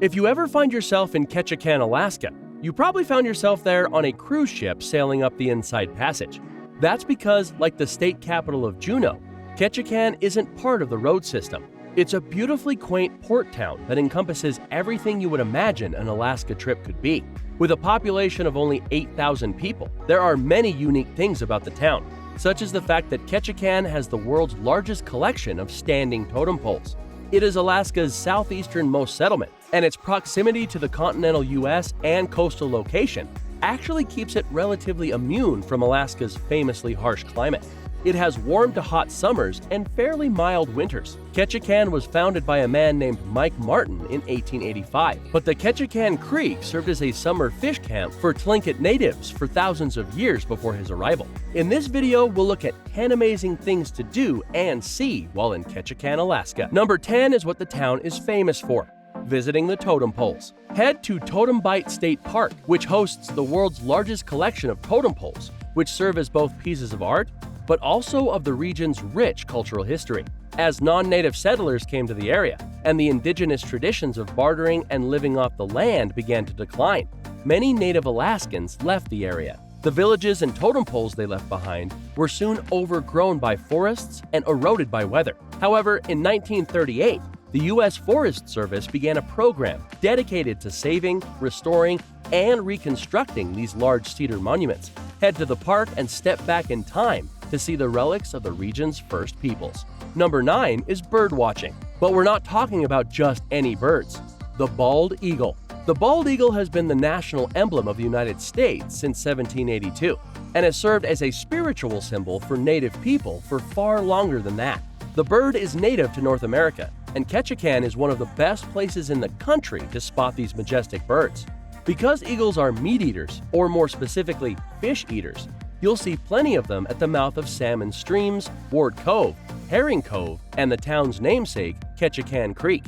If you ever find yourself in Ketchikan, Alaska, you probably found yourself there on a cruise ship sailing up the Inside Passage. That's because, like the state capital of Juneau, Ketchikan isn't part of the road system. It's a beautifully quaint port town that encompasses everything you would imagine an Alaska trip could be. With a population of only 8,000 people, there are many unique things about the town, such as the fact that Ketchikan has the world's largest collection of standing totem poles. It is Alaska's southeasternmost settlement, and its proximity to the continental U.S. and coastal location actually keeps it relatively immune from Alaska's famously harsh climate. It has warm to hot summers and fairly mild winters. Ketchikan was founded by a man named Mike Martin in 1885, but the Ketchikan Creek served as a summer fish camp for Tlingit natives for thousands of years before his arrival. In this video, we'll look at 10 amazing things to do and see while in Ketchikan, Alaska. Number 10 is what the town is famous for: visiting the totem poles. Head to Totem Bite State Park, which hosts the world's largest collection of totem poles, which serve as both pieces of art but also of the region's rich cultural history. As non-native settlers came to the area, and the indigenous traditions of bartering and living off the land began to decline, many native Alaskans left the area. The villages and totem poles they left behind were soon overgrown by forests and eroded by weather. However, in 1938, the U.S. Forest Service began a program dedicated to saving, restoring, and reconstructing these large cedar monuments. Head to the park and step back in time to see the relics of the region's first peoples. Number 9 is bird watching. But we're not talking about just any birds. The bald eagle. The bald eagle has been the national emblem of the United States since 1782 and has served as a spiritual symbol for native people for far longer than that. The bird is native to North America, and Ketchikan is one of the best places in the country to spot these majestic birds. Because eagles are meat eaters, or more specifically, fish eaters, you'll see plenty of them at the mouth of salmon streams, Ward Cove, Herring Cove, and the town's namesake, Ketchikan Creek.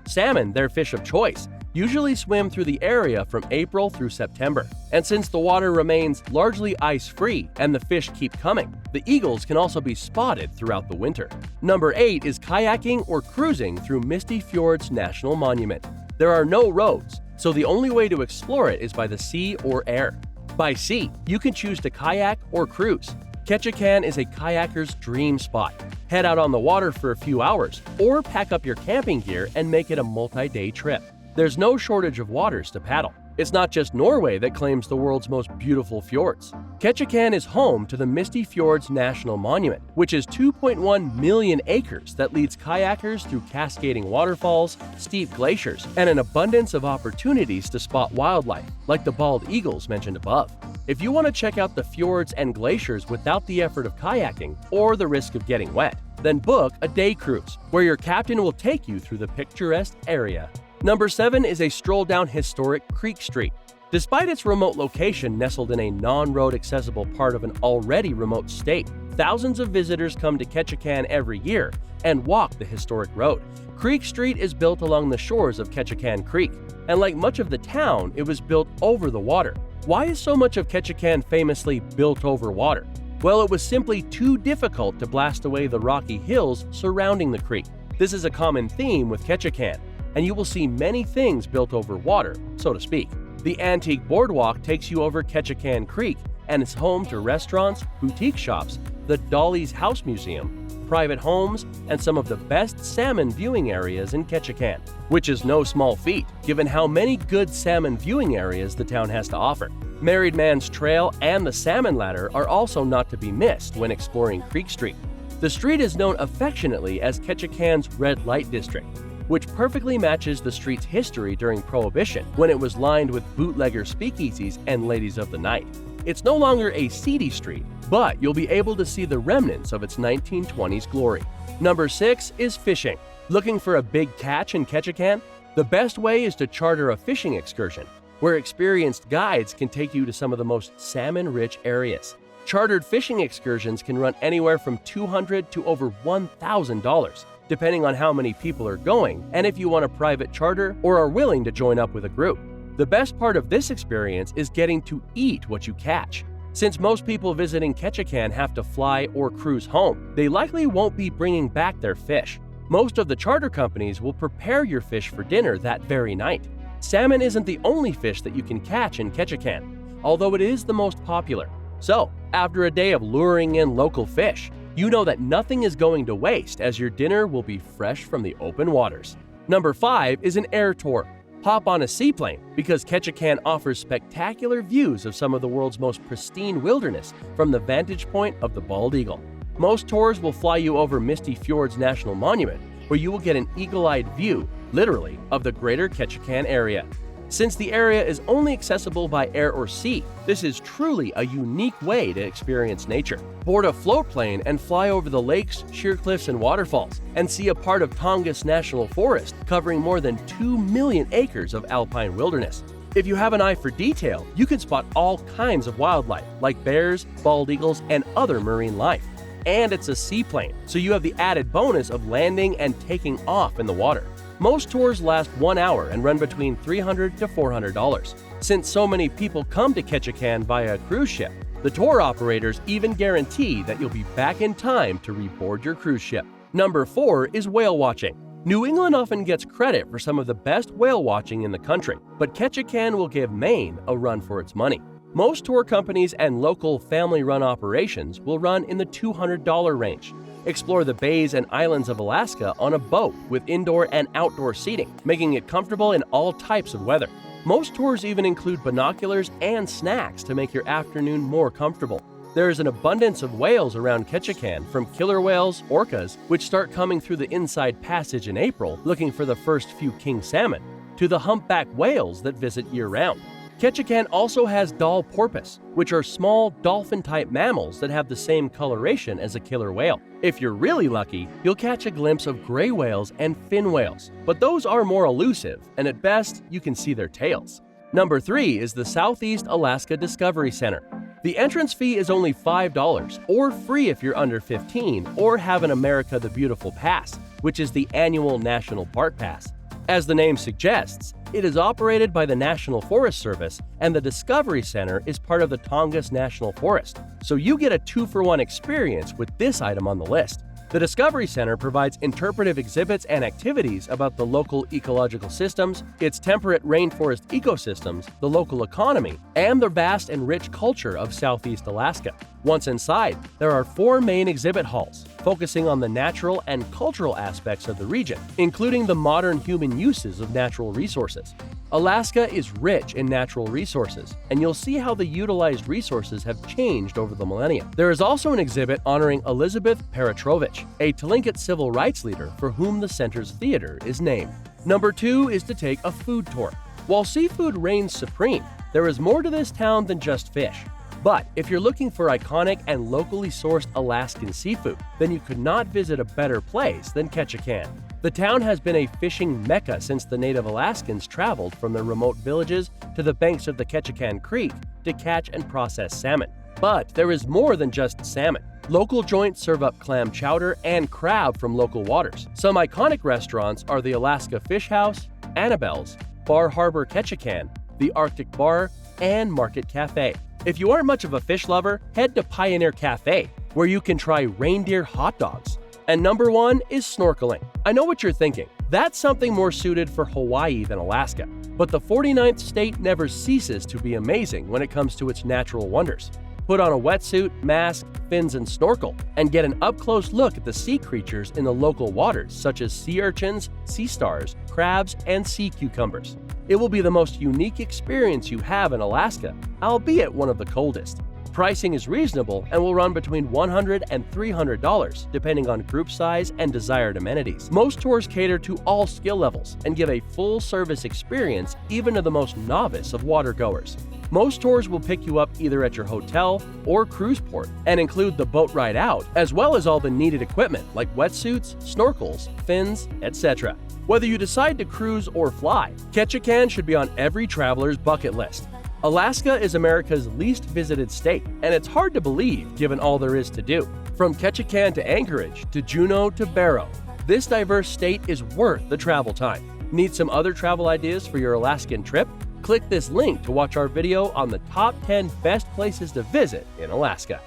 Salmon, their fish of choice, usually swim through the area from April through September. And since the water remains largely ice-free and the fish keep coming, the eagles can also be spotted throughout the winter. Number 8 is kayaking or cruising through Misty Fjords National Monument. There are no roads, so the only way to explore it is by the sea or air. By sea, you can choose to kayak or cruise. Ketchikan is a kayaker's dream spot. Head out on the water for a few hours, or pack up your camping gear and make it a multi-day trip. There's no shortage of waters to paddle. It's not just Norway that claims the world's most beautiful fjords. Ketchikan is home to the Misty Fjords National Monument, which is 2.1 million acres that leads kayakers through cascading waterfalls, steep glaciers, and an abundance of opportunities to spot wildlife, like the bald eagles mentioned above. If you want to check out the fjords and glaciers without the effort of kayaking or the risk of getting wet, then book a day cruise, where your captain will take you through the picturesque area. Number 7 is a stroll down historic Creek Street. Despite its remote location nestled in a non-road accessible part of an already remote state, thousands of visitors come to Ketchikan every year and walk the historic road. Creek Street is built along the shores of Ketchikan Creek, and like much of the town, it was built over the water. Why is so much of Ketchikan famously built over water? Well, it was simply too difficult to blast away the rocky hills surrounding the creek. This is a common theme with Ketchikan, and you will see many things built over water, so to speak. The Antique Boardwalk takes you over Ketchikan Creek and is home to restaurants, boutique shops, the Dolly's House Museum, private homes, and some of the best salmon viewing areas in Ketchikan, which is no small feat given how many good salmon viewing areas the town has to offer. Married Man's Trail and the Salmon Ladder are also not to be missed when exploring Creek Street. The street is known affectionately as Ketchikan's Red Light District, which perfectly matches the street's history during Prohibition, when it was lined with bootlegger speakeasies and ladies of the night. It's no longer a seedy street, but you'll be able to see the remnants of its 1920s glory. Number 6 is fishing. Looking for a big catch in Ketchikan? The best way is to charter a fishing excursion, where experienced guides can take you to some of the most salmon-rich areas. Chartered fishing excursions can run anywhere from $200 to over $1,000. Depending on how many people are going and if you want a private charter or are willing to join up with a group. The best part of this experience is getting to eat what you catch. Since most people visiting Ketchikan have to fly or cruise home, they likely won't be bringing back their fish. Most of the charter companies will prepare your fish for dinner that very night. Salmon isn't the only fish that you can catch in Ketchikan, although it is the most popular. So, after a day of luring in local fish, you know that nothing is going to waste as your dinner will be fresh from the open waters. Number 5 is an air tour. Hop on a seaplane because Ketchikan offers spectacular views of some of the world's most pristine wilderness from the vantage point of the Bald Eagle. Most tours will fly you over Misty Fjords National Monument, where you will get an eagle-eyed view, literally, of the greater Ketchikan area. Since the area is only accessible by air or sea, this is truly a unique way to experience nature. Board a float plane and fly over the lakes, sheer cliffs, and waterfalls, and see a part of Tongass National Forest covering more than 2 million acres of alpine wilderness. If you have an eye for detail, you can spot all kinds of wildlife, like bears, bald eagles, and other marine life. And it's a seaplane, so you have the added bonus of landing and taking off in the water. Most tours last 1 hour and run between $300 to $400. Since so many people come to Ketchikan via a cruise ship, the tour operators even guarantee that you'll be back in time to reboard your cruise ship. Number 4 is whale watching. New England often gets credit for some of the best whale watching in the country, but Ketchikan will give Maine a run for its money. Most tour companies and local family-run operations will run in the $200 range. Explore the bays and islands of Alaska on a boat with indoor and outdoor seating, making it comfortable in all types of weather. Most tours even include binoculars and snacks to make your afternoon more comfortable. There is an abundance of whales around Ketchikan, from killer whales, orcas, which start coming through the Inside Passage in April looking for the first few king salmon, to the humpback whales that visit year-round. Ketchikan also has doll porpoise, which are small dolphin-type mammals that have the same coloration as a killer whale. If you're really lucky, you'll catch a glimpse of gray whales and fin whales, but those are more elusive, and at best, you can see their tails. Number 3 is the Southeast Alaska Discovery Center. The entrance fee is only $5, or free if you're under 15, or have an America the Beautiful Pass, which is the annual National Park Pass. As the name suggests, it is operated by the National Forest Service, and the Discovery Center is part of the Tongass National Forest, so you get a 2-for-1 experience with this item on the list. The Discovery Center provides interpretive exhibits and activities about the local ecological systems, its temperate rainforest ecosystems, the local economy, and the vast and rich culture of Southeast Alaska. Once inside, there are 4 main exhibit halls, focusing on the natural and cultural aspects of the region, including the modern human uses of natural resources. Alaska is rich in natural resources, and you'll see how the utilized resources have changed over the millennia. There is also an exhibit honoring Elizabeth Peratrovich, a Tlingit civil rights leader for whom the center's theater is named. Number 2 is to take a food tour. While seafood reigns supreme, there is more to this town than just fish. But if you're looking for iconic and locally sourced Alaskan seafood, then you could not visit a better place than Ketchikan. The town has been a fishing mecca since the native Alaskans traveled from their remote villages to the banks of the Ketchikan Creek to catch and process salmon. But there is more than just salmon. Local joints serve up clam chowder and crab from local waters. Some iconic restaurants are the Alaska Fish House, Annabelle's, Bar Harbor Ketchikan, the Arctic Bar, and Market Cafe. If you aren't much of a fish lover, head to Pioneer Cafe, where you can try reindeer hot dogs. And number 1 is snorkeling. I know what you're thinking. That's something more suited for Hawaii than Alaska. But the 49th state never ceases to be amazing when it comes to its natural wonders. Put on a wetsuit, mask, fins, and snorkel, and get an up-close look at the sea creatures in the local waters, such as sea urchins, sea stars, crabs, and sea cucumbers. It will be the most unique experience you have in Alaska, albeit one of the coldest. Pricing is reasonable and will run between $100 and $300, depending on group size and desired amenities. Most tours cater to all skill levels and give a full-service experience even to the most novice of watergoers. Most tours will pick you up either at your hotel or cruise port and include the boat ride out, as well as all the needed equipment like wetsuits, snorkels, fins, etc. Whether you decide to cruise or fly, Ketchikan should be on every traveler's bucket list. Alaska is America's least visited state, and it's hard to believe given all there is to do. From Ketchikan to Anchorage to Juneau to Barrow, this diverse state is worth the travel time. Need some other travel ideas for your Alaskan trip? Click this link to watch our video on the top 10 best places to visit in Alaska.